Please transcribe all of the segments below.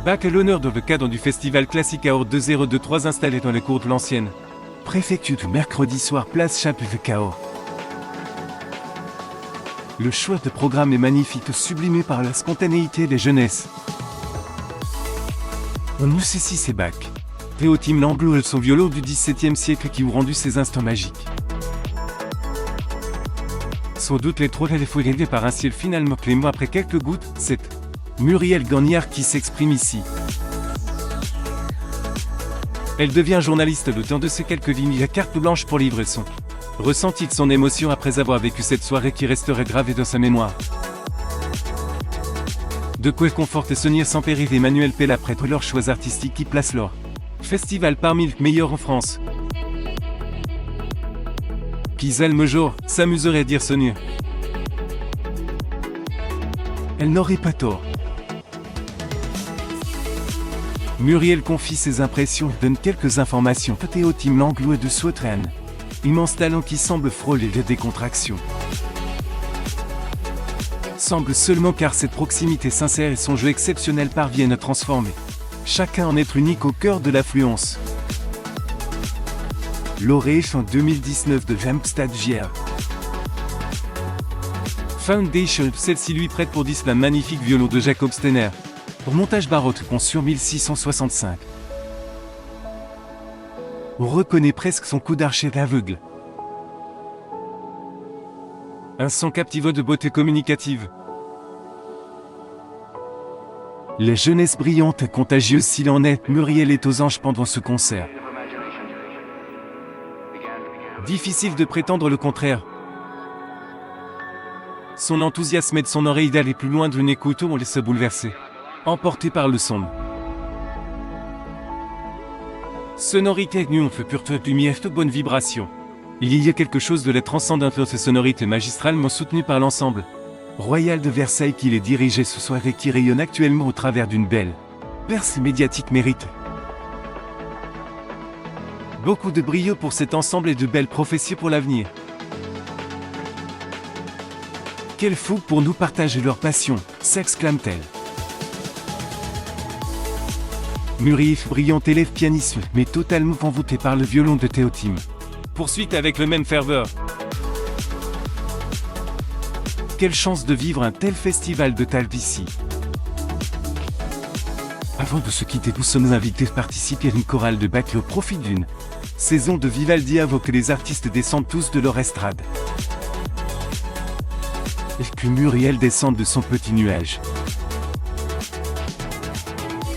Bac à l'honneur dans le cadre du festival classique AOR 2023 installé dans les cours de l'ancienne préfecture du mercredi soir place Chapelle-Cahors. Le choix de programme est magnifique, sublimé par la spontanéité des jeunesses. On ne sait si c'est Bach, Théotime l'Anglo et son violon du XVIIe siècle qui ont rendu ces instants magiques. Sans doute les trop réveillés par un ciel finalement clément après quelques gouttes, c'est Muriel Gagnard qui s'exprime ici. Elle devient journaliste le temps de ces quelques lignes à carte blanche pour livrer son ressenti de son émotion après avoir vécu cette soirée qui resterait gravée dans sa mémoire. De quoi conforter Sonia Sampéry et Emmanuel Pella prêtent leurs choix artistiques qui placent leur festival parmi les meilleurs en France. Kisal Mejor s'amuserait à dire Sonia. Elle n'aurait pas tort. Muriel confie ses impressions et donne quelques informations. Théotime l'Anglo de Sautrane. Immense talent qui semble frôler la décontraction. Semble seulement car cette proximité sincère et son jeu exceptionnel parviennent à transformer chacun en être unique au cœur de l'affluence. Lauréat en 2019 de Jamstad JR. Foundation, celle-ci lui prête pour 10 la magnifique violon de Jacob Steiner. Pour montage baroque conçu en 1665. On reconnaît presque son coup d'archet aveugle. Un son captivant de beauté communicative. La jeunesse brillante et contagieuse s'il en est, Muriel est aux anges pendant ce concert. Difficile de prétendre le contraire. Son enthousiasme aide son oreille d'aller plus loin d'une écoute où on laisse se bouleverser. Emporté par le son. Sonorité triomphe pure lumière de bonne vibration. Il y a quelque chose de la transcendante dans ces sonorités magistralement soutenues par l'ensemble royal de Versailles qui les dirigeait ce soir et qui rayonne actuellement au travers d'une belle perce médiatique mérite. Beaucoup de brio pour cet ensemble et de belles prophéties pour l'avenir. Quel fou pour nous partager leur passion, s'exclame-t-elle. Muriel, brillante élève pianiste, mais totalement envoûtée par le violon de Théotime. Poursuite avec le même ferveur. Quelle chance de vivre un tel festival de Talvici. Avant de se quitter, nous sommes invités à participer à une chorale de Bach au profit d'une saison de Vivaldi avant que les artistes descendent tous de leur estrade. Et que Muriel descende de son petit nuage.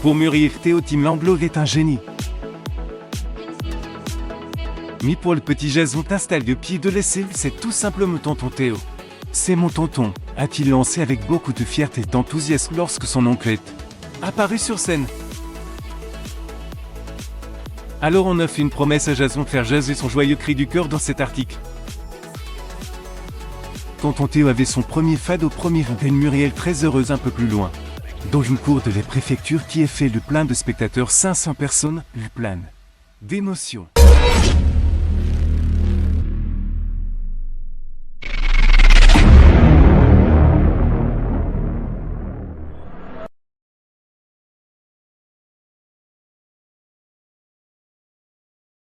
Pour Muriel, Théotime l'Anglo est un génie. Mais pour le petit Jason t'installe de pied de l'essai, c'est tout simplement tonton Théo. C'est mon tonton, a-t-il lancé avec beaucoup de fierté et d'enthousiasme lorsque son oncle est apparu sur scène. Alors on a fait une promesse à Jason de faire jaser son joyeux cri du cœur dans cet article. Tonton Théo avait son premier fade au premier rang et une Muriel très heureuse un peu plus loin. Dans une cour de la préfecture qui est fait le plein de spectateurs, 500 personnes, le plein d'émotion.